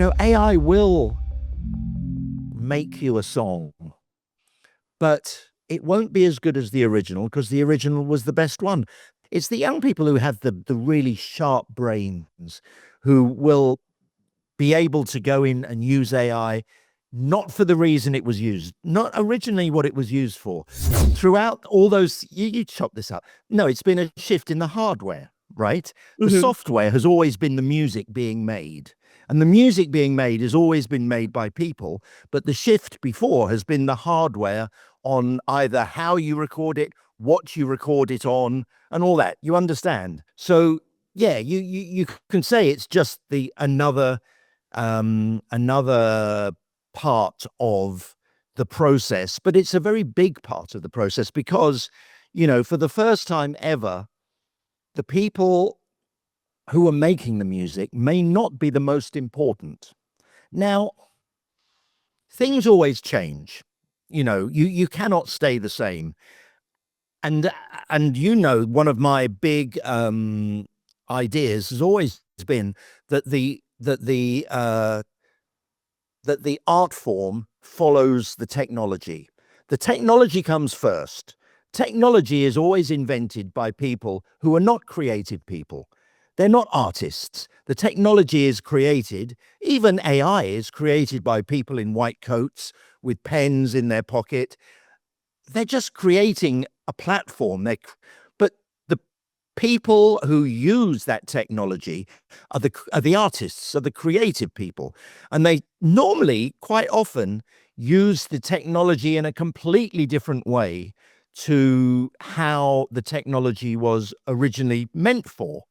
AI will make you a song, but it won't be as good as the original because the original was the best one. It's the young people who have the really sharp brains who will be able to go in and use AI not for the reason it was used, not originally what it was used for. Throughout all those, you chop this up. No, it's been a shift in the hardware, right? The Hmm. software has always been the music being made. And the music being made has always been made by people. But the shift before has been the hardware on either how you record it, what you record it on, and all that. You understand? So yeah, you can say it's just the another part of the process, but it's a very big part of the process because, for the first time ever, the people who are making the music may not be the most important. Now, things always change. You cannot stay the same. And one of my big ideas has always been that the art form follows the technology. The technology comes first. Technology is always invented by people who are not creative people. They're not artists. The technology is created, even AI is created by people in white coats with pens in their pocket. They're just creating a platform. But the people who use that technology are the artists, are the creative people. And they normally, quite often, use the technology in a completely different way to how the technology was originally meant for.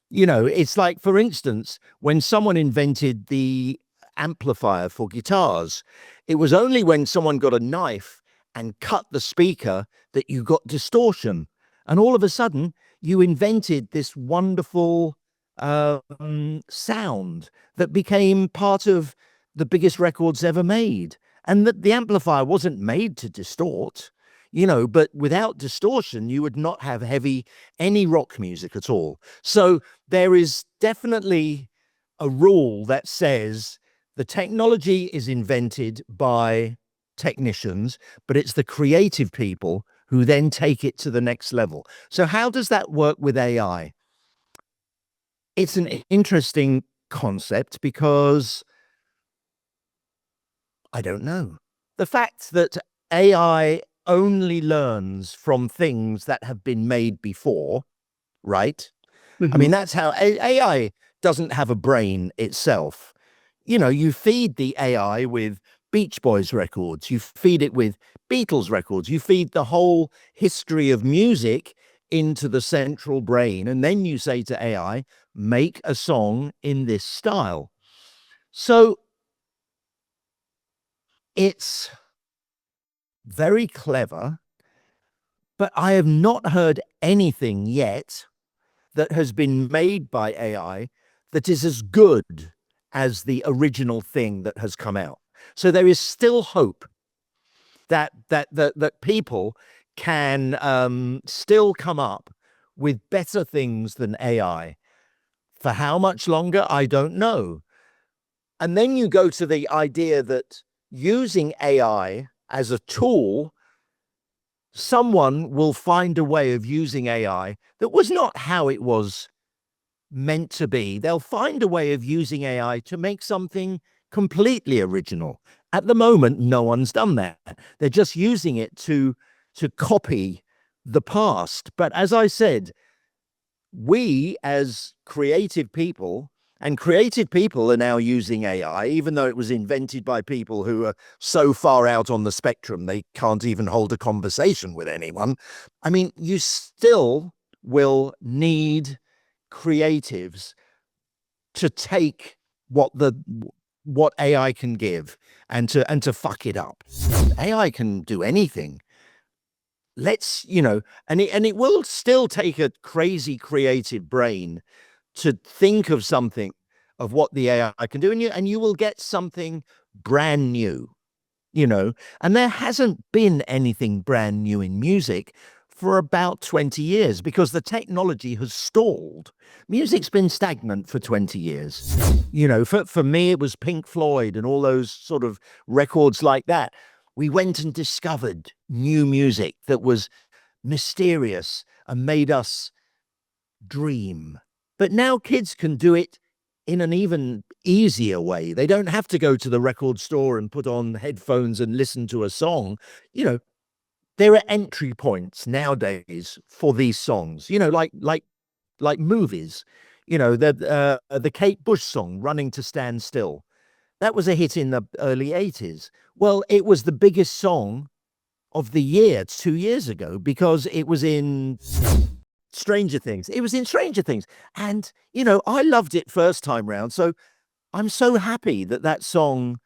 It's like, for instance, when someone invented the amplifier for guitars, it was only when someone got a knife and cut the speaker that you got distortion. And all of a sudden, you invented this wonderful sound that became part of the biggest records ever made. And that the amplifier wasn't made to distort, but without distortion, you would not have any rock music at all. So there is definitely a rule that says the technology is invented by technicians, but it's the creative people who then take it to the next level. So how does that work with AI? It's an interesting concept because I don't know. The fact that AI only learns from things that have been made before, right? I Hmm. mean, that's how AI doesn't have a brain itself. You feed the AI with Beach Boys records, you feed it with Beatles records, you feed the whole history of music into the central brain. And then you say to AI, make a song in this style. So it's very clever, but I have not heard anything yet that has been made by AI that is as good as the original thing that has come out. So there is still hope that people can still come up with better things than AI. For how much longer, I don't know. And then you go to the idea that using AI as a tool, someone will find a way of using AI that was not how it was meant to be. They'll find a way of using AI to make something completely original. At the moment, no one's done that. They're just using it to copy the past. But as I said, we as creative people, and creative people are now using AI, even though it was invented by people who are so far out on the spectrum, they can't even hold a conversation with anyone. I mean, you still will need creatives to take what AI can give and to fuck it up. AI can do anything. And it will still take a crazy creative brain to think of something of what the AI can do, and you will get something brand new. And there hasn't been anything brand new in music for about 20 years because the technology has stalled. Music's been stagnant for 20 years. For me, it was Pink Floyd and all those sort of records like that. We went and discovered new music that was mysterious and made us dream. But now kids can do it in an even easier way. They don't have to go to the record store and put on headphones and listen to a song. There are entry points nowadays for these songs, like movies. The Kate Bush song, Running to Stand Still. That was a hit in the early 80s. Well, it was the biggest song of the year 2 years ago because it was in Stranger Things. It was in Stranger Things. And, I loved it first time round. So I'm so happy that that song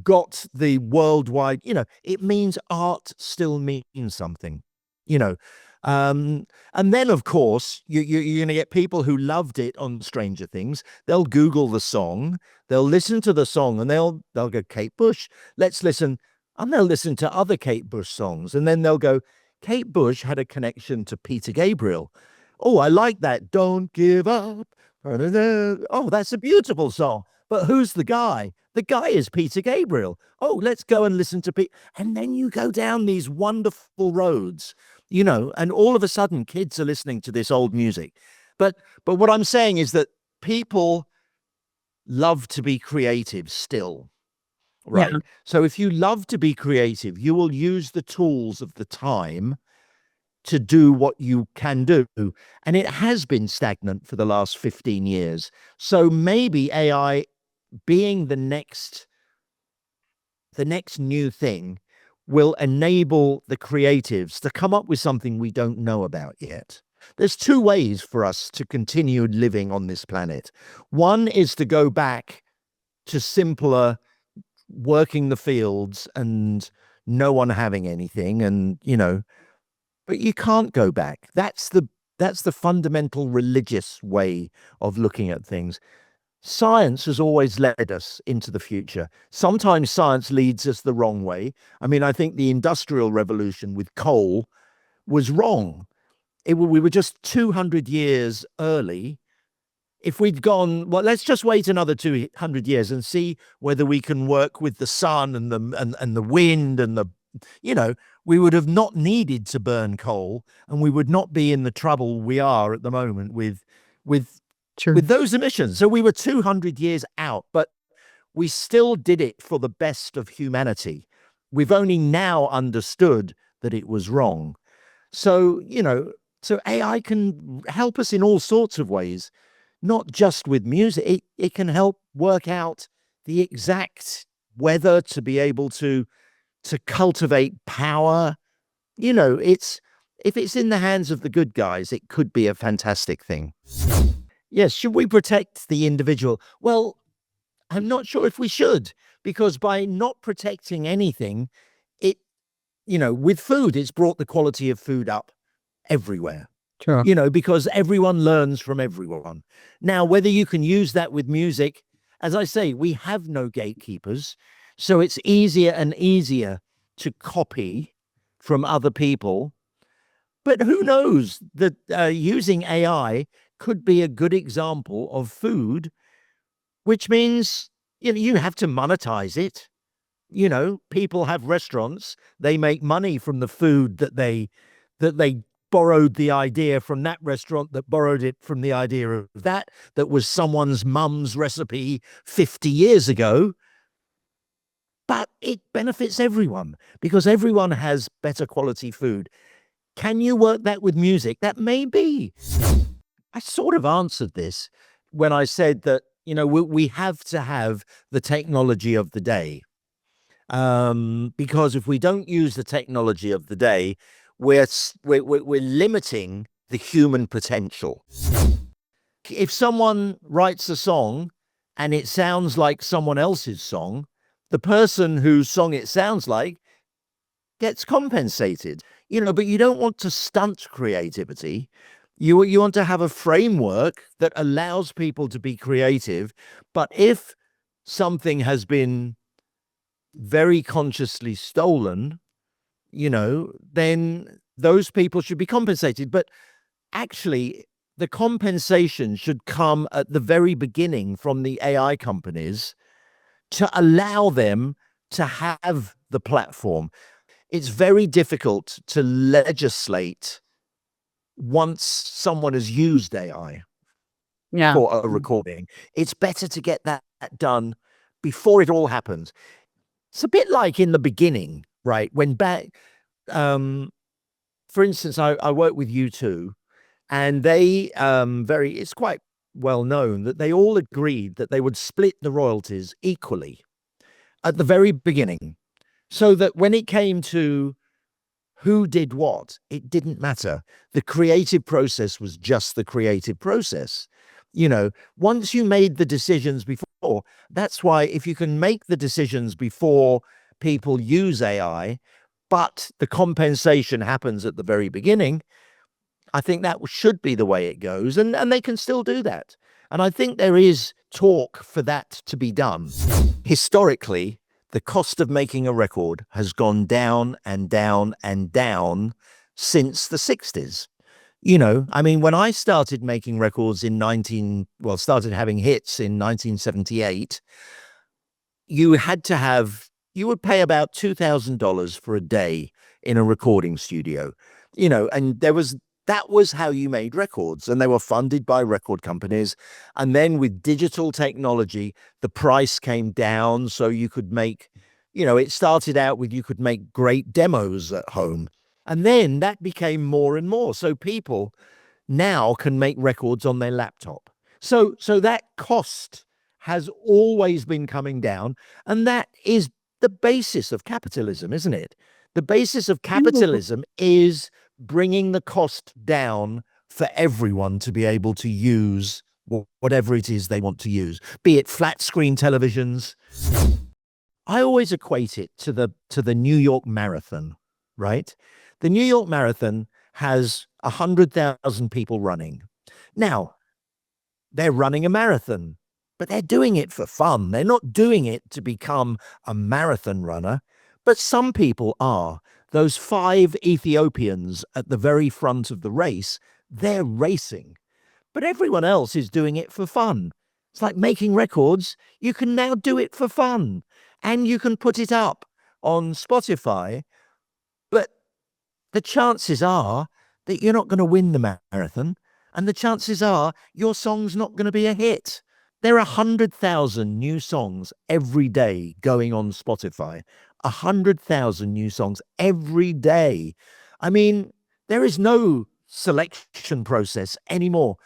got the worldwide, it means art still means something, you know. And then, of course, you're going to get people who loved it on Stranger Things. They'll Google the song, they'll listen to the song, and they'll go, Kate Bush, let's listen. And they'll listen to other Kate Bush songs. And then they'll go, Kate Bush had a connection to Peter Gabriel. Oh, I like that. Don't give up. Oh, that's a beautiful song. But who's the guy? The guy is Peter Gabriel. Oh, let's go and listen to Pete. And then you go down these wonderful roads, and all of a sudden kids are listening to this old music. But what I'm saying is that people love to be creative still, right? Yeah. So if you love to be creative, you will use the tools of the time to do what you can do. And it has been stagnant for the last 15 years. So maybe AI being the next new thing will enable the creatives to come up with something we don't know about yet. There's two ways for us to continue living on this planet. One is to go back to simpler working the fields and no one having anything, and but you can't go back. That's the fundamental religious way of looking at things. Science has always led us into the future. Sometimes science leads us the wrong way. I mean, I think the Industrial Revolution with coal was wrong. We were just 200 years early. If we'd gone, well, let's just wait another 200 years and see whether we can work with the sun and the wind and we would have not needed to burn coal, and we would not be in the trouble we are at the moment with Sure. those emissions. So we were 200 years out, but we still did it for the best of humanity. We've only now understood that it was wrong. So, so AI can help us in all sorts of ways, not just with music. It can help work out the exact weather to be able to cultivate power. If it's in the hands of the good guys, it could be a fantastic thing. Yes, should we protect the individual? Well, I'm not sure if we should, because by not protecting anything, with food, it's brought the quality of food up everywhere. Sure. Because everyone learns from everyone. Now, whether you can use that with music, as I say, we have no gatekeepers. So it's easier and easier to copy from other people. But who knows that using AI could be a good example of food, which means you have to monetize it. People have restaurants, they make money from the food that they borrowed the idea from that restaurant, that borrowed it from the idea of that was someone's mum's recipe 50 years ago. But it benefits everyone because everyone has better quality food. Can you work that with music? That may be. I sort of answered this when I said that, we have to have the technology of the day. Because if we don't use the technology of the day, we're limiting the human potential. If someone writes a song and it sounds like someone else's song, the person whose song it sounds like gets compensated, but you don't want to stunt creativity. You want to have a framework that allows people to be creative. But if something has been very consciously stolen, then those people should be compensated. But actually, the compensation should come at the very beginning from the AI companies to allow them to have the platform. It's very difficult to legislate once someone has used AI Yeah. for a recording. It's better to get that done before it all happens. It's a bit like in the beginning, right? When for instance, I work with U2, and they it's quite well known that they all agreed that they would split the royalties equally at the very beginning, so that when it came to who did what, it didn't matter. The creative process was just the creative process. Once you made the decisions before, that's why if you can make the decisions before people use AI, but the compensation happens at the very beginning, I think that should be the way it goes. And they can still do that. And I think there is talk for that to be done. Historically, the cost of making a record has gone down and down and down since the 60s. I mean, when I started making records started having hits in 1978, you would pay about $2,000 for a day in a recording studio, and that was how you made records, and they were funded by record companies. And then with digital technology, the price came down, so you could make, it started out with you could make great demos at home. And then that became more and more. So people now can make records on their laptop. So that cost has always been coming down. And that is the basis of capitalism, isn't it? The basis of capitalism is bringing the cost down for everyone to be able to use whatever it is they want to use, be it flat screen televisions. I always equate it to the New York Marathon, right? The New York Marathon has 100,000 people running. Now, they're running a marathon, but they're doing it for fun. They're not doing it to become a marathon runner, but some people are. Those 5 Ethiopians at the very front of the race, they're racing, but everyone else is doing it for fun. It's like making records. You can now do it for fun, and you can put it up on Spotify, but the chances are that you're not going to win the marathon, and the chances are your song's not going to be a hit. There are 100,000 new songs every day going on Spotify. 100,000 new songs every day. I mean, there is no selection process anymore.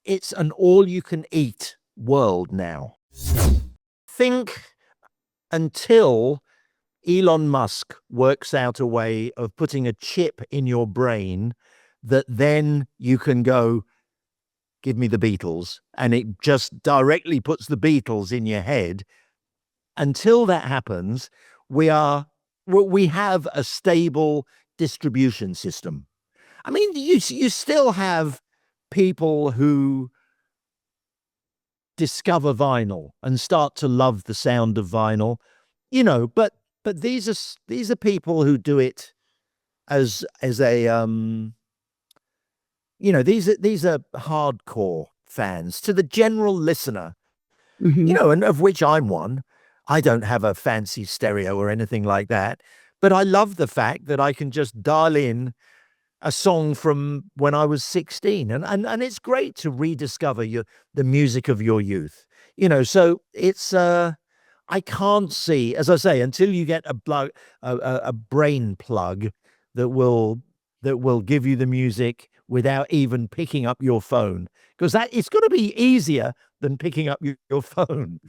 It's an all-you-can-eat world now. Think until Elon Musk works out a way of putting a chip in your brain that then you can go, give me the Beatles, and it just directly puts the Beatles in your head. Until that happens, we have a stable distribution system. I mean, you still have people who discover vinyl and start to love the sound of vinyl, but these are people who do it as a these are hardcore fans. To the general listener, and of which I'm one, I don't have a fancy stereo or anything like that, but I love the fact that I can just dial in a song from when I was 16, and it's great to rediscover the music of your youth. So it's I can't see, as I say, until you get a brain plug that will give you the music without even picking up your phone, because it's got to be easier than picking up your phone.